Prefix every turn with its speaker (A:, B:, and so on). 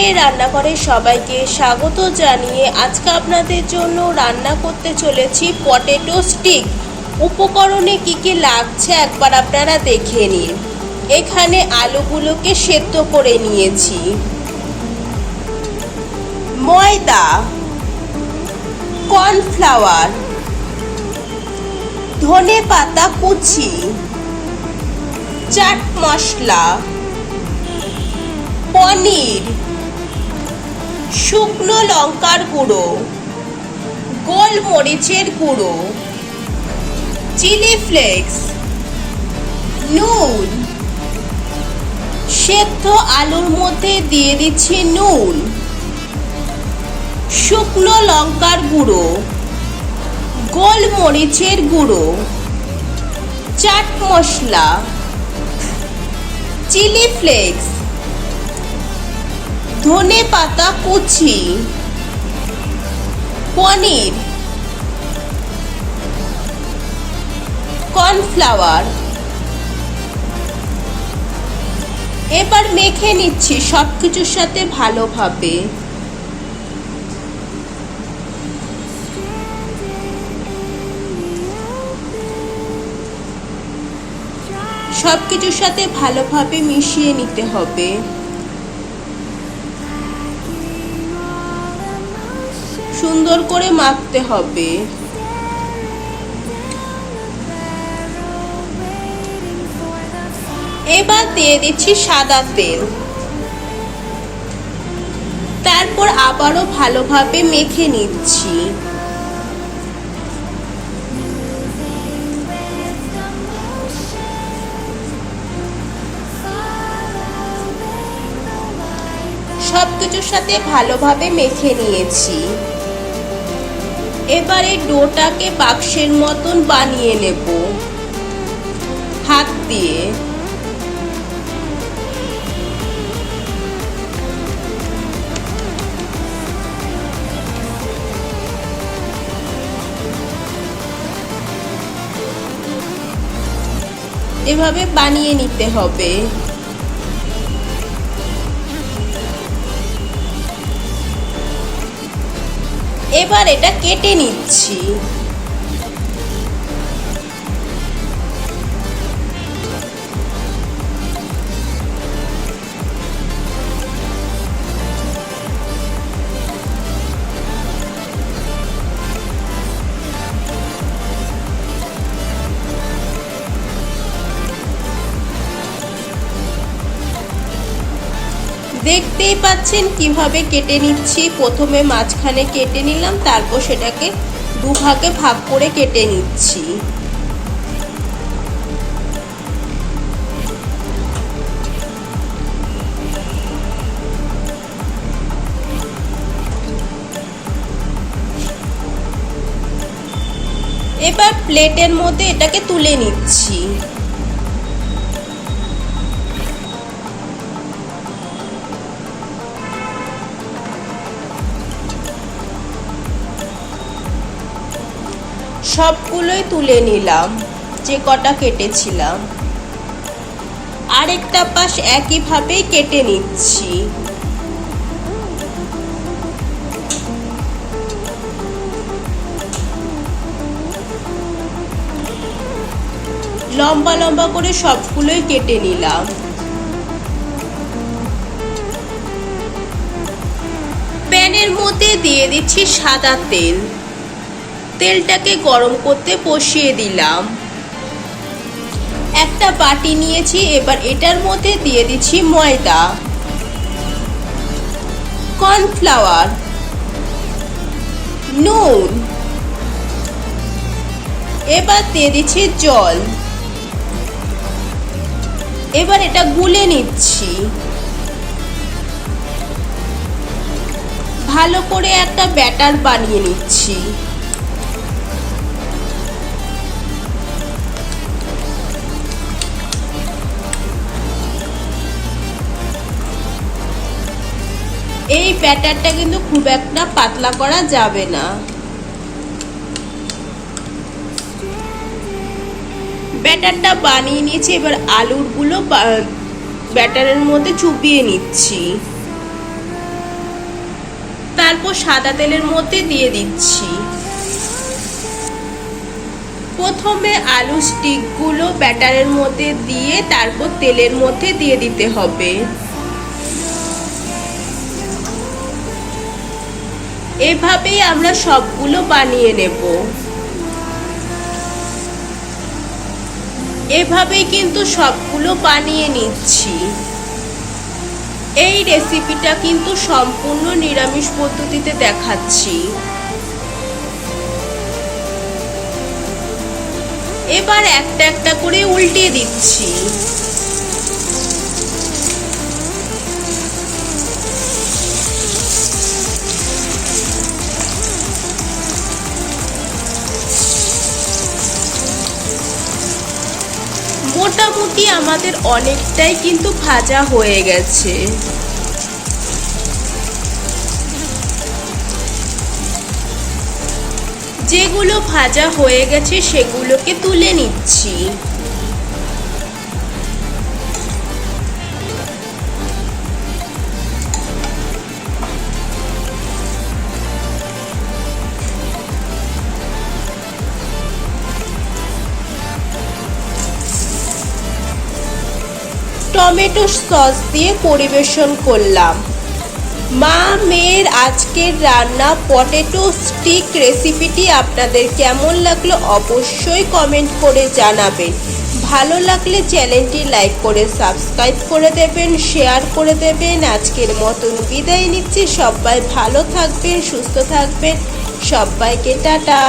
A: মেয়ের রান্নাঘরে সবাইকে স্বাগত জানিয়ে আজকে আপনাদের জন্য রান্না করতে চলেছি পটেটো স্টিক। উপকরণে কি কি লাগছে একবার আপনারা দেখে নিন। এখানে আলুগুলোকে সেদ্ধ করে নিয়েছি, ময়দা, কর্নফ্লাওয়ার, ধনে পাতা কুচি, চাট মশলা, পনির, শুকনো লঙ্কার গুঁড়ো, গোলমরিচের গুঁড়ো, চিলি ফ্লেক্স, নুন। সেদ্ধ আলুর মধ্যে দিয়ে দিচ্ছি নুন, শুকনো লঙ্কার গুঁড়ো, গোলমরিচের গুঁড়ো, চাট মশলা, চিলি ফ্লেক্স, ধনে পাতা কুচি, পনির, কর্নফ্লাওয়ার। এবার মেখে নিচ্ছি সবকিছুর সাথে ভালোভাবে। সবকিছুর সাথে ভালোভাবে মিশিয়ে নিতে হবে। সুন্দর করে মাখতে হবে। এবার দিয়ে দিচ্ছি সাদা তেল। তারপর আবারও ভালোভাবে মেখে নিচ্ছি। সবকিছুর সাথে ভালোভাবে মেখে নিয়েছি। এবারে ডোটাকে বাক্সের মতন বানিয়ে নেব হাত দিয়ে। এভাবে বানিয়ে নিতে হবে। এবার এটা কেটে নিচ্ছি। দেখতেই পাচ্ছেন কিভাবে কেটে নিচ্ছি। প্রথমে মাঝখানে কেটে নিলাম, তারপর সেটাকে দুভাগে ভাগ করে কেটে নিচ্ছি। এবার প্লেটের মধ্যে এটাকে তুলে নিচ্ছি। সবগুলোই তুলে নিলাম যে কটা কেটেছিলাম। আরেকটা পাশ একইভাবেই কেটে নিচ্ছি। লম্বা লম্বা করে সবগুলোই কেটে নিলাম। প্যানের মধ্যে দিয়ে দিচ্ছি সাদা তেল। তেলটাকে গরম করতে বসিয়ে দিলাম। একটা বাটি নিয়েছি। এবার এটার মধ্যে দিয়ে দিচ্ছি ময়দা, কর্নফ্লাওয়ার, নুন। এবার দিয়ে দিচ্ছি জল। এবার এটা গুলে নিচ্ছি। ভালো করে একটা ব্যাটার বানিয়ে নিচ্ছি। এই ব্যাটারটা কিন্তু খুব একটা পাতলা করা যাবে না। ব্যাটারটা বানিয়ে নিয়েছি। এবার আলুরগুলো ব্যাটারের মধ্যে চুবিয়ে নিচ্ছি। তারপর সাদা তেলের মধ্যে দিয়ে দিচ্ছি। প্রথমে আলু স্টিকগুলো ব্যাটারের মধ্যে দিয়ে তারপর তেলের মধ্যে দিয়ে দিতে হবে। এভাবেই আমরা সবগুলো বানিয়ে নেব। এভাবেই কিন্তু সবগুলো বানিয়ে নিচ্ছি। এই রেসিপিটা কিন্তু সম্পূর্ণ নিরামিষ পদ্ধতিতে দেখাচ্ছি। এবার একটা একটা করে উল্টিয়ে দিচ্ছি। মোটামুটি আমাদের অনেকটাই কিন্তু ভাজা হয়ে গেছে। যেগুলো ভাজা হয়ে গেছে সেগুলোকে তুলে নিচ্ছি। টমেটো সস দিয়ে পরিবেশন করলাম। মা মেয়ের আজকের রান্না পটেটো স্টিক রেসিপিটি আপনাদের কেমন লাগলো অবশ্যই কমেন্ট করে জানাবেন। ভালো লাগলে চ্যানেলটি লাইক করে সাবস্ক্রাইব করে দেবেন, শেয়ার করে দেবেন। আজকের মতন বিদায় নিচ্ছি। সবাই ভালো থাকবেন, সুস্থ থাকবেন। সবাইকে টাটা।